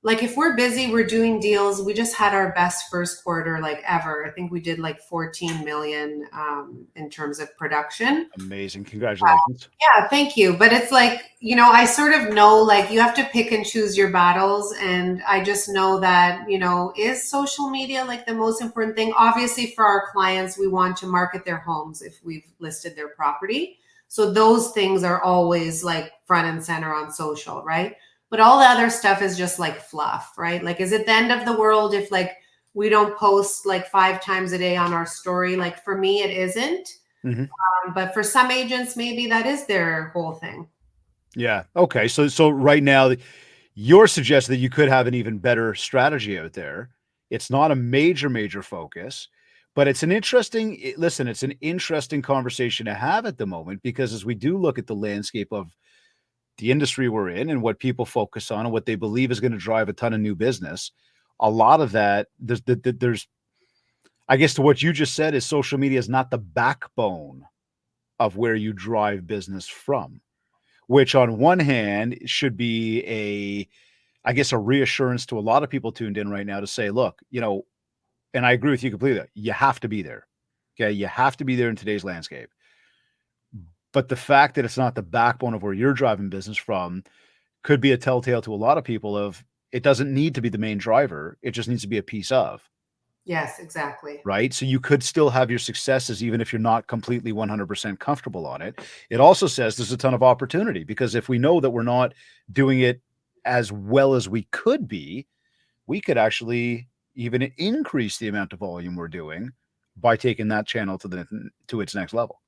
like if we're busy, we're doing deals. We just had our best first quarter like ever. I think we did like 14 million in terms of production. Amazing. Congratulations. Yeah, thank you. But it's like, I sort of know like you have to pick and choose your battles. And I just know that, is social media like the most important thing? Obviously, for our clients, we want to market their homes if we've listed their property. So those things are always like front and center on social, right? But all the other stuff is just like fluff, right? Like, is it the end of the world if like we don't post like 5 times a day on our story? Like, for me, it isn't. Hmm. But for some agents, maybe that is their whole thing. Yeah. Okay. So right now, you're suggesting that you could have an even better strategy out there. It's not a major focus, but it's an listen, it's an interesting conversation to have at the moment because as we do look at the landscape of the industry we're in and what people focus on and what they believe is going to drive a ton of new business, a lot of that there's I guess to what you just said is social media is not the backbone of where you drive business from, which on one hand should be I guess, a reassurance to a lot of people tuned in right now to say, look, and I agree with you completely. You have to be there. Okay. You have to be there in today's landscape. But the fact that it's not the backbone of where you're driving business from could be a telltale to a lot of people of it doesn't need to be the main driver. It just needs to be a piece of, Yes, exactly. right? So you could still have your successes even if you're not completely 100% comfortable on it. It also says there's a ton of opportunity because if we know that we're not doing it as well as we could be, we could actually even increase the amount of volume we're doing by taking that channel to its next level.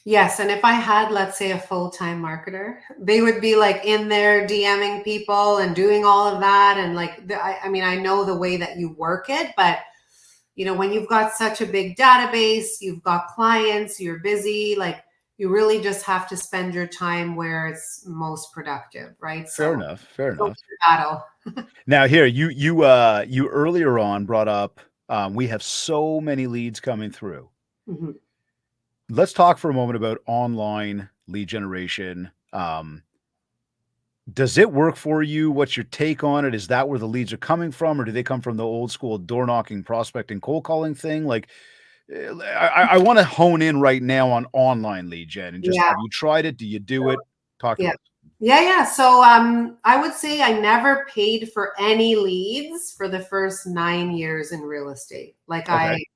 Yes, and if I had, let's say, a full-time marketer, they would be like in there DMing people and doing all of that. And like, I mean, I know the way that you work it, but when you've got such a big database, you've got clients, you're busy, like you really just have to spend your time where it's most productive, right? Fair So enough. Fair go enough. to battle. Now here, you earlier on brought up we have so many leads coming through. Mhm. Let's talk for a moment about online lead generation. Does it work for you? What's your take on it? Is that where the leads are coming from, or do they come from the old school door knocking, prospecting, cold calling thing? Like, I want to hone in right now on online lead gen and just Yeah. have you tried it? Do you do it? Talk to Yeah. us. Yeah. So I would say I never paid for any leads for the first 9 years in real estate. Like Okay.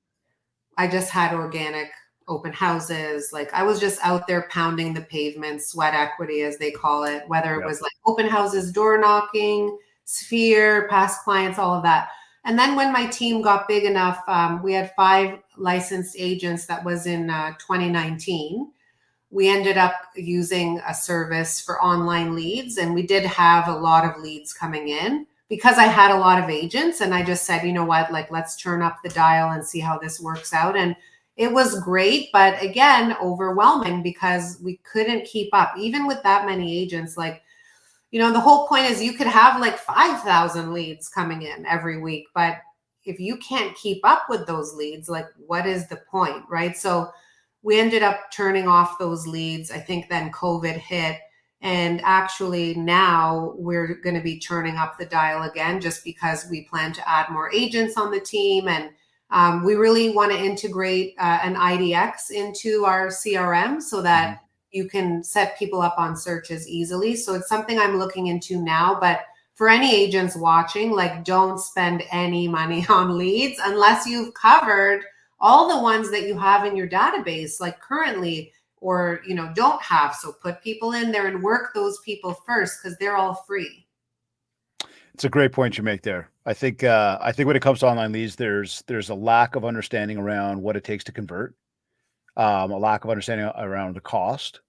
I just had organic open houses. Like I was just out there pounding the pavement, sweat equity as they call it, whether it Yep. was like open houses, door knocking, sphere, past clients, all of that. And then when my team got big enough, we had 5 licensed agents. That was in 2019. We ended up using a service for online leads, and we did have a lot of leads coming in because I had a lot of agents. And I just said, you know what, like let's turn up the dial and see how this works out. And it was great, but again, overwhelming because we couldn't keep up even with that many agents. Like, the whole point is you could have like 5,000 leads coming in every week, but if you can't keep up with those leads, like what is the point, right? So we ended up turning off those leads. I think then COVID hit. And actually, now we're going to be turning up the dial again just because we plan to add more agents on the team. And we really want to integrate an IDX into our CRM so that Mhm. you can set people up on searches easily. So it's something I'm looking into now. But for any agents watching, like don't spend any money on leads unless you've covered all the ones that you have in your database, like currently, or don't have. So put people in there and work those people first because they're all free. It's a great point you make there. I think when it comes to online leads, there's a lack of understanding around what it takes to convert, a lack of understanding around the cost,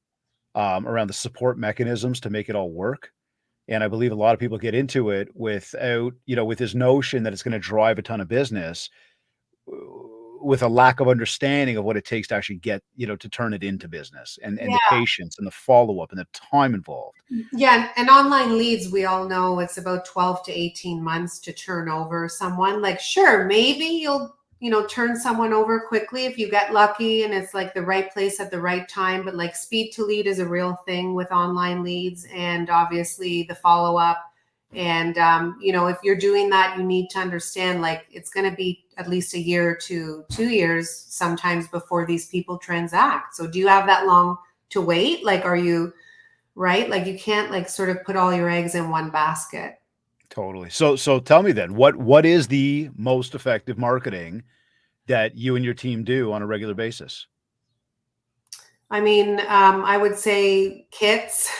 around the support mechanisms to make it all work. And I believe a lot of people get into it with this notion that it's going to drive a ton of business, with a lack of understanding of what it takes to actually get, to turn it into business, and the Yeah. patience and the follow-up and the time involved. Yeah. And online leads, we all know it's about 12 to 18 months to turn over someone. Like, sure, maybe you'll, turn someone over quickly if you get lucky and it's like the right place at the right time. But like speed to lead is a real thing with online leads, and obviously the follow up. And, if you're doing that, you need to understand like it's going to be at least a year to 2 years sometimes before these people transact. So do you have that long to wait? Like, are you right? Like you can't like sort of put all your eggs in one basket. Totally. So tell me then, what is the most effective marketing that you and your team do on a regular basis? I mean, I would say kits.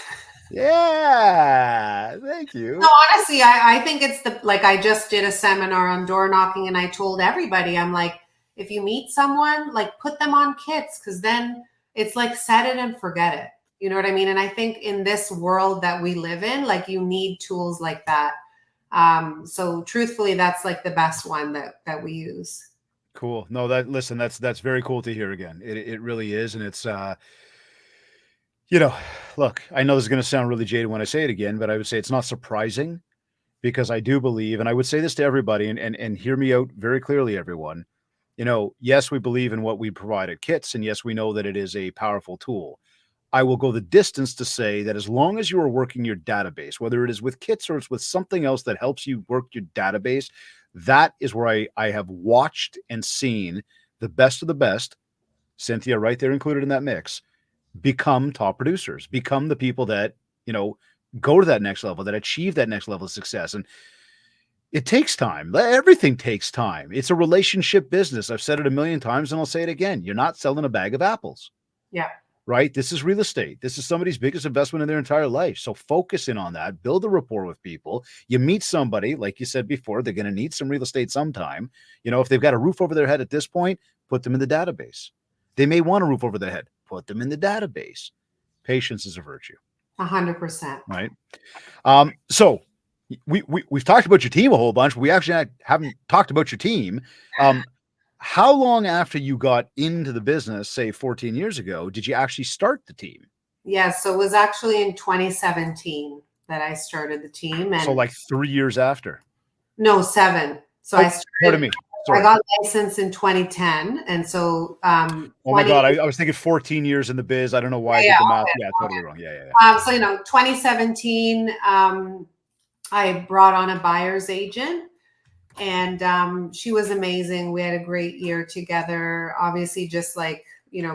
Yeah, thank No, you. honestly, I think it's like I just did a seminar on door knocking and I told everybody, I'm like, if you meet someone, like put them on kits because then it's like set it and forget it. You know what I mean? And I think in this world that we live in, like you need tools like that. So truthfully, that's like the best one that we use. Cool. No, listen, that's very cool to hear again. It really is, and it's you know, look, I know this is going to sound really jaded when I say it again, but I would say it's not surprising because I do believe, and I would say this to everybody, and hear me out very clearly, everyone. Yes, we believe in what we provide at Kits, and yes, we know that it is a powerful tool. I will go the distance to say that as long as you are working your database, whether it is with Kits or it's with something else that helps you work your database, that is where I have watched and seen the best of the best, Cynthia right there included in that mix, become top producers, become the people that, you know, go to that next level, that achieve that next level of success. And it takes time. Everything takes time. It's a relationship business. I've said it a million times and I'll say it again. You're not selling a bag of apples, Yeah. right? This is real estate. This is somebody's biggest investment in their entire life. So focus in on that, build a rapport with people. You meet somebody, like you said before, they're going to need some real estate sometime. If they've got a roof over their head at this point, put them in the database. They may want a roof over their head, put them in the database. Patience is a virtue, 100%. right? So we've talked about your team a whole bunch, but we actually haven't talked about your team. How long after you got into the business, say 14 years ago, did you actually start the team? Yeah, so it was actually in 2017 that I started the team, So and like 3 years after. no, 7. So I Oh, pardon started me. I Sorry. got licensed in 2010, and so Oh my 20 God. I was thinking 14 years in the biz. I don't know why I yeah, did the math. Yeah, totally wrong. Yeah. so 2017 I brought on a buyer's agent, and she was amazing. We had a great year together. Obviously, just like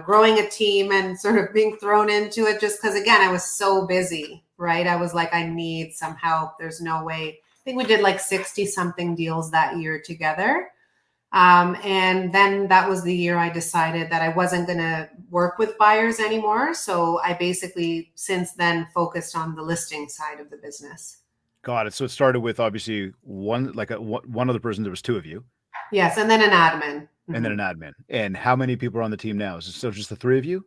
growing a team and sort of being thrown into it, just because again I was so busy, right? I was like, I need some help. There's no way. I think we did like 60 something deals that year together. And then that was the year I decided that I wasn't going to work with buyers anymore. So I basically since then focused on the listing side of the business. Got it. So it started with obviously one other person. There was two of you, Yes, and then an admin. and then Mhm. an admin. And how many people are on the team now? Is it still just the three of you?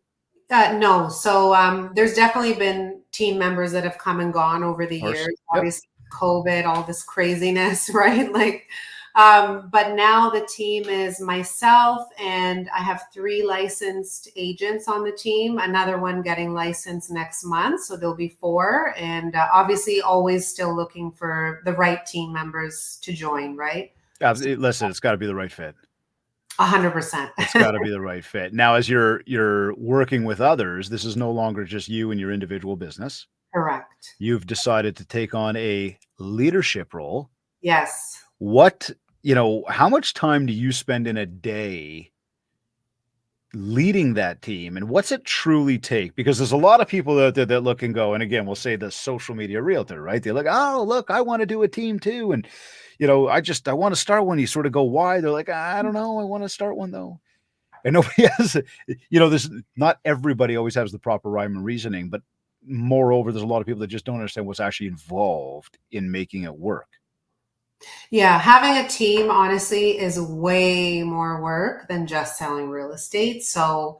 No, so there's definitely been team members that have come and gone over the Of course. years. Yep. Obviously, COVID, all this craziness, right? Like, but now the team is myself, and I have 3 licensed agents on the team. Another one getting licensed next month, so there'll be 4. And obviously, always still looking for the right team members to join, right? Listen, it's got to be the right fit. 100%. It's got to be the right fit. Now, as you're working with others, this is no longer just you and your individual business. Correct. You've decided to take on a leadership role. Yes. How much time do you spend in a day leading that team, and what's it truly take? Because there's a lot of people out there that look and go, and again, we'll say the social media realtor, right? They're like, oh, look, I want to do a team too. And, I want to start one. You sort of go, why? They're like, I don't know. I want to start one though. And nobody has, there's not everybody always has the proper rhyme and reasoning, but moreover, there's a lot of people that just don't understand what's actually involved in making it work. Yeah, having a team honestly is way more work than just selling real estate. So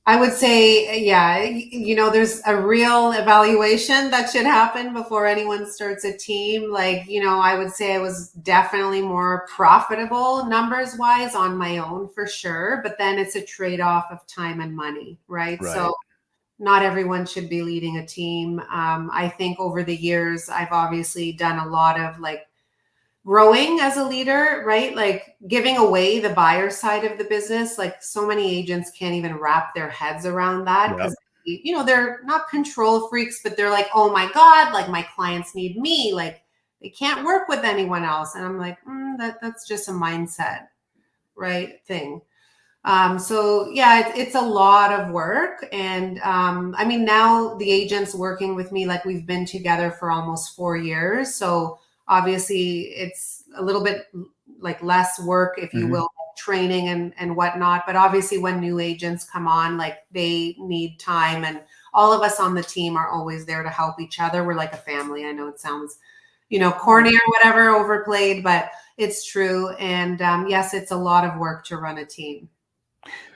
I would say, yeah, there's a real evaluation that should happen before anyone starts a team. Like, I would say I was definitely more profitable numbers wise on my own for sure. But then it's a trade off of time and money, right? Right. So not everyone should be leading a team. I think over the years, I've obviously done a lot of like growing as a leader, right? Like giving away the buyer side of the business. Like so many agents can't even wrap their heads around that Yep. because they're not control freaks, but they're like, oh my God, like my clients need me. Like they can't work with anyone else. And I'm like, that's just a mindset, right? Thing. So yeah, it's a lot of work. And I mean, now the agents working with me, like we've been together for almost 4 years. So obviously it's a little bit like less work, if you Mhm. will, training and whatnot. But obviously when new agents come on, like they need time, and all of us on the team are always there to help each other. We're like a family. I know it sounds, corny or whatever, overplayed, but it's true. And yes, it's a lot of work to run a team.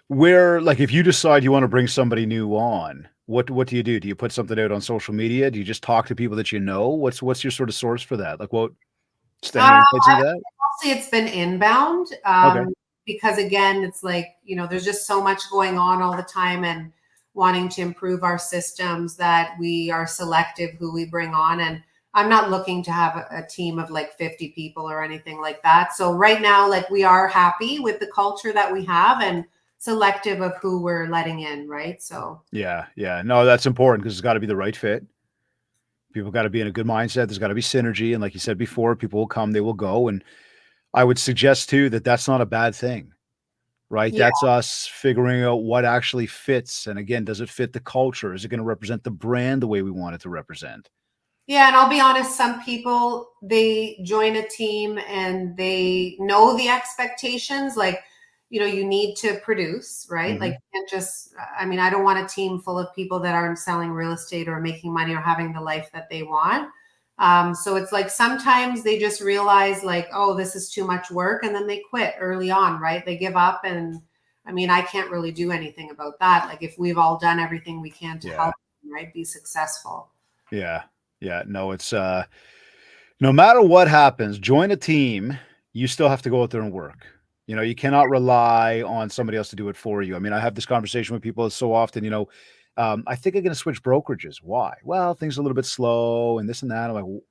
Where, like, if you decide you want to bring somebody new on, what do you do? Do you put something out on social media? Do you just talk to people that you know? What's your sort of source for that? Like, what any Uh, insights into that? Mostly it's been inbound, Okay. because again, it's like, there's just so much going on all the time, and wanting to improve our systems that we are selective who we bring on. And I'm not looking to have a team of like 50 people or anything like that. So right now, like we are happy with the culture that we have and selective of who we're letting in, right? So Yeah, yeah. No, that's important because it's got to be the right fit. People got to be in a good mindset. There's got to be synergy, and like you said before, people will come, they will go, and I would suggest too that that's not a bad thing, right? yeah. That's us figuring out what actually fits, and again, does it fit the culture? Is it going to represent the brand the way we want it to represent? Yeah, and I'll be honest, some people they join a team and they know the expectations, like, you need to produce, right? Like Mhm. you can't just I mean, I don't want a team full of people that aren't selling real estate or making money or having the life that they want. So it's like sometimes they just realize like, oh, this is too much work, and then they quit early on, right? They give up, and I mean, I can't really do anything about that. Like if we've all done everything we can to Yeah. help them, right, be successful. Yeah. Yeah. No, it's no matter what happens, join a team, you still have to go out there and work. You cannot rely on somebody else to do it for you. I mean, I have this conversation with people so often, I think I'm going to switch brokerages. Why? Well, things are a little bit slow and this and that. I'm like,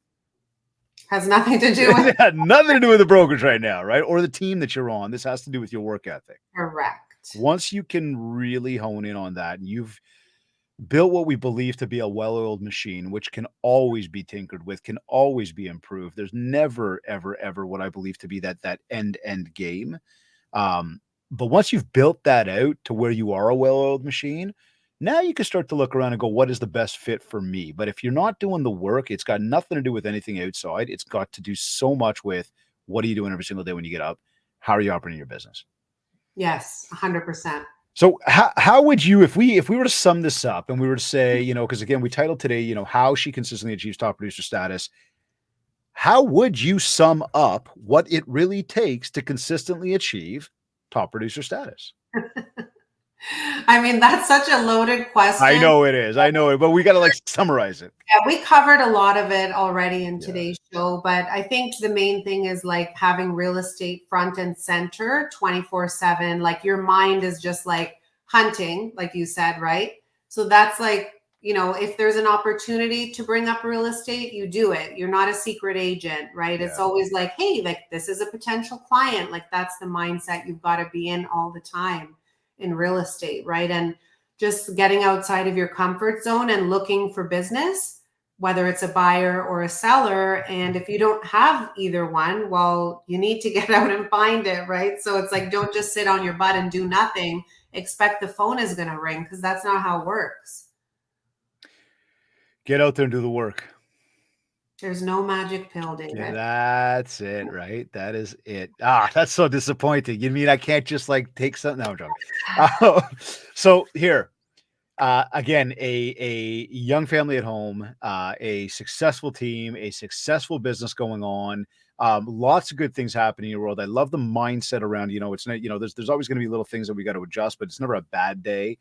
Has nothing to do with it had nothing to do with the brokerage right now, right? Or the team that you're on. This has to do with your work ethic. correct. Once you can really hone in on that, and you've built what we believe to be a well-oiled machine, which can always be tinkered with, can always be improved. There's never, ever, ever what I believe to be that end game. Um, but once you've built that out to where you are a well-oiled machine, now you can start to look around and go, what is the best fit for me? But if you're not doing the work, it's got nothing to do with anything outside. It's got to do so much with what are you doing every single day when you get up? How are you operating your business? Yes, 100%. So how would you, if we were to sum this up and we were to say, because again, we titled today, how she consistently achieves top producer status, how would you sum up what it really takes to consistently achieve top producer status? I mean, that's such a loaded I question. know it is. I know it, but we got to like summarize it. Yeah, we covered a lot of it already in Yeah. today's show, but I think the main thing is like having real estate front and center 24/7. Like your mind is just like hunting, like you said, right? So that's like, if there's an opportunity to bring up real estate, you do it. You're not a secret agent, right? It's Yeah. always like, hey, like this is a potential client. Like that's the mindset you've got to be in all the time in real estate, right? And just getting outside of your comfort zone and looking for business, whether it's a buyer or a seller. And if you don't have either one, well, you need to get out and find it, right? So it's like, don't just sit on your butt and do nothing. Expect the phone is going to ring, because that's not how it works. Get out there and do the work. There's no magic pill, Yeah, David. that's it, right? That is it. Ah, that's so disappointing. You mean I can't just like take something? No, I'm joking. Uh, so here, again, a young family at home, a successful team, a successful business going on. Lots of good things happening in your world. I love the mindset around, it's not, there's always going to be little things that we got to adjust, but it's never a bad day.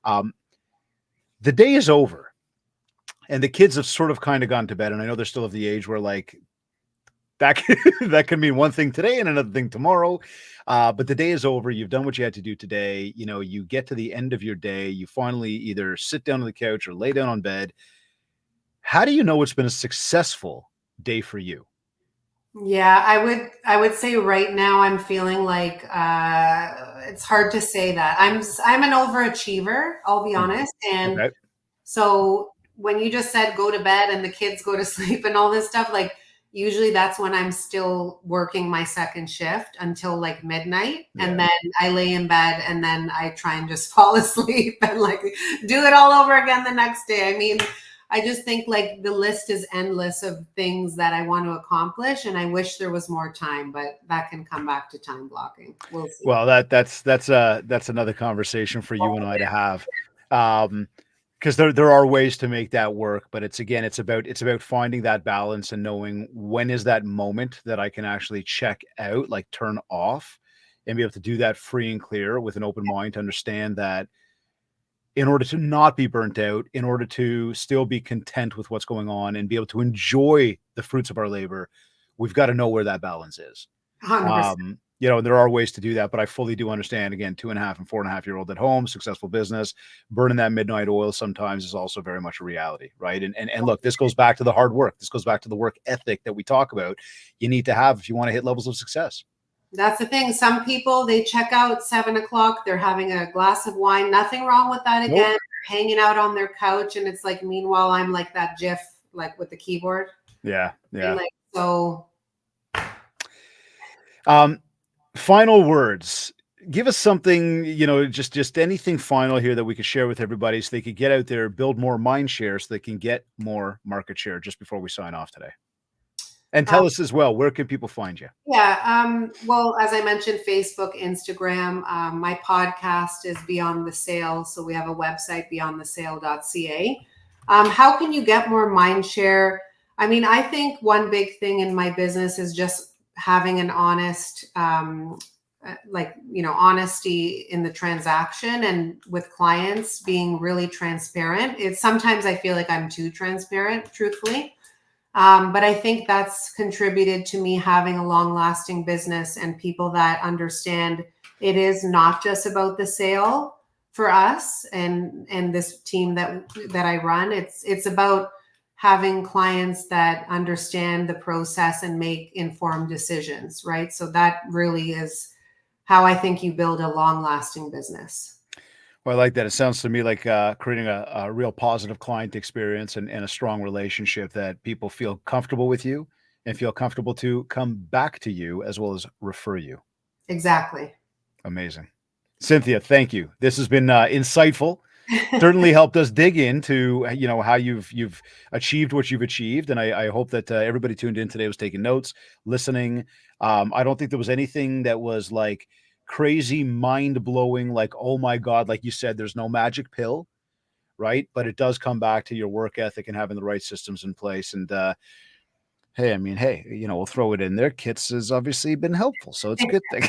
Um, the day is over and the kids have sort of kind of gone to bed. And I know they're still of the age where like that can, that can mean one thing today and another thing tomorrow. But the day is over. You've done what you had to do today. You know, you get to the end of your day. You finally either sit down on the couch or lay down on bed. How do you know it's been a successful day for you? Yeah, I would say right now I'm feeling like it's hard to say that. I'm an overachiever, I'll be Hmm. honest. And Okay. so when you just said go to bed and the kids go to sleep and all this stuff, like usually that's when I'm still working my second shift until like midnight. And Yeah. then I lay in bed and then I try and just fall asleep and like do it all over again the next day. I mean, I just think like the list is endless of things that I want to accomplish. And I wish there was more time, but that can come back to time blocking. We'll see. Well, that's another conversation for you and I to have. Because there are ways to make that work, but it's again, it's about finding that balance and knowing when is that moment that I can actually check out, like turn off, and be able to do that free and clear with an open mind to understand that in order to not be burnt out, in order to still be content with what's going on and be able to enjoy the fruits of our labor, we've got to know where that balance is. 100%. You know, there are ways to do that, but I fully do understand. Again, 2.5 and 4.5-year-old at home, successful business, burning that midnight oil sometimes is also very much a reality, right? And look, this goes back to the hard work. This goes back to the work ethic that we talk about. You need to have if you want to hit levels of success. That's the thing. Some people they check out 7 o'clock. They're having a glass of wine. Nothing wrong with that. Nope. Again, they're hanging out on their couch, and it's like meanwhile I'm like that GIF, like with the keyboard, Yeah, and yeah. like so. Um, Final words. Give us something, you know, just anything final here that we could share with everybody so they could get out there, build more mind share so they can get more market share just before we sign off today. And Um, tell us as well, where can people find you? yeah. Well, as I mentioned, Facebook, Instagram. My podcast is Beyond the Sale, so we have a website beyondthesale.ca. How can you get more mind share? I mean, I think one big thing in my business is just having an honest like honesty in the transaction and with clients being really transparent. It's sometimes I feel like I'm too transparent, truthfully. But I think that's contributed to me having a long lasting business and people that understand it is not just about the sale for us and this team that I run. It's about having clients that understand the process and make informed decisions, right? So that really is how I think you build a long lasting business. Well, I like that. It sounds to me like creating a real positive client experience and a strong relationship that people feel comfortable with you and feel comfortable to come back to you as well as refer you. Exactly. Amazing. Cynthia, thank you. This has been insightful. Certainly helped us dig into you know how you've achieved what you've achieved, and I hope that everybody tuned in today was taking notes, listening. I don't think there was anything that was like crazy, mind blowing, like oh my god, like you said, there's no magic pill, right? But it does come back to your work ethic and having the right systems in place. And hey, I mean, hey, you know, we'll throw it in there. Kits has obviously been helpful, so it's a good thing.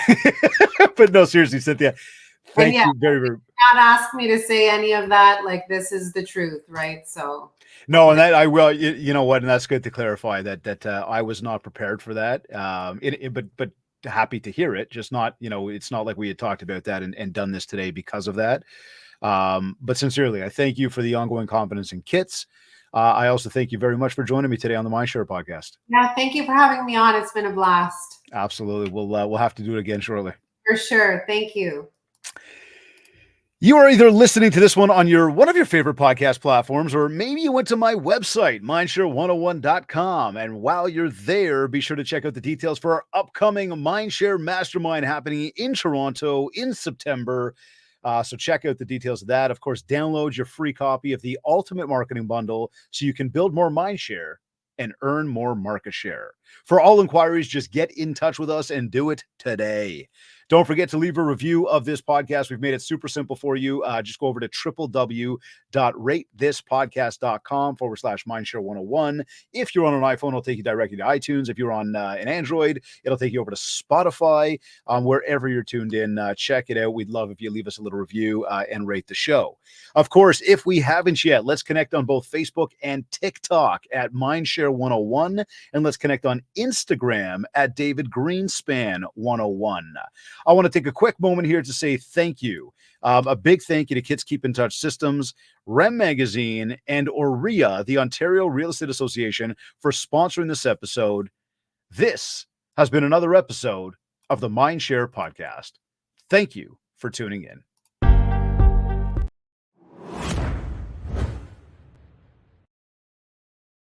But no, seriously, Cynthia, And thank yeah, you very, very not ask me to say any of that. Like this is the truth, right? So No, and that I will. You know what? And that's good to clarify that I was not prepared for that. But happy to hear it. Just not, you know, it's not like we had talked about that and done this today because of that. But sincerely, I thank you for the ongoing confidence in Kits. I also thank you very much for joining me today on the MindShare podcast. yeah, thank you for having me on. It's been a blast. Absolutely, we'll have to do it again shortly. For sure. Thank you. You are either listening to this one on one of your favorite podcast platforms, or maybe you went to my website, mindshare101.com. And while you're there, be sure to check out the details for our upcoming Mindshare Mastermind happening in Toronto in September. So check out the details of that. Of course, download your free copy of the Ultimate Marketing Bundle so you can build more mindshare and earn more market share. For all inquiries, just get in touch with us and do it today. Don't forget to leave a review of this podcast. We've made it super simple for you. Just go over to www.ratethispodcast.com/MindShare 101. If you're on an iPhone, it'll take you directly to iTunes. If you're on an Android, it'll take you over to Spotify. Wherever you're tuned in, check it out. We'd love if you leave us a little review and rate the show. Of course, if we haven't yet, let's connect on both Facebook and TikTok at MindShare 101. And let's connect on Instagram at David Greenspan 101. I want to take a quick moment here to say thank you. A big thank you to Kids Keep in Touch Systems, REM Magazine, and OREA, the Ontario Real Estate Association, for sponsoring this episode. This has been another episode of the MindShare podcast. Thank you for tuning in.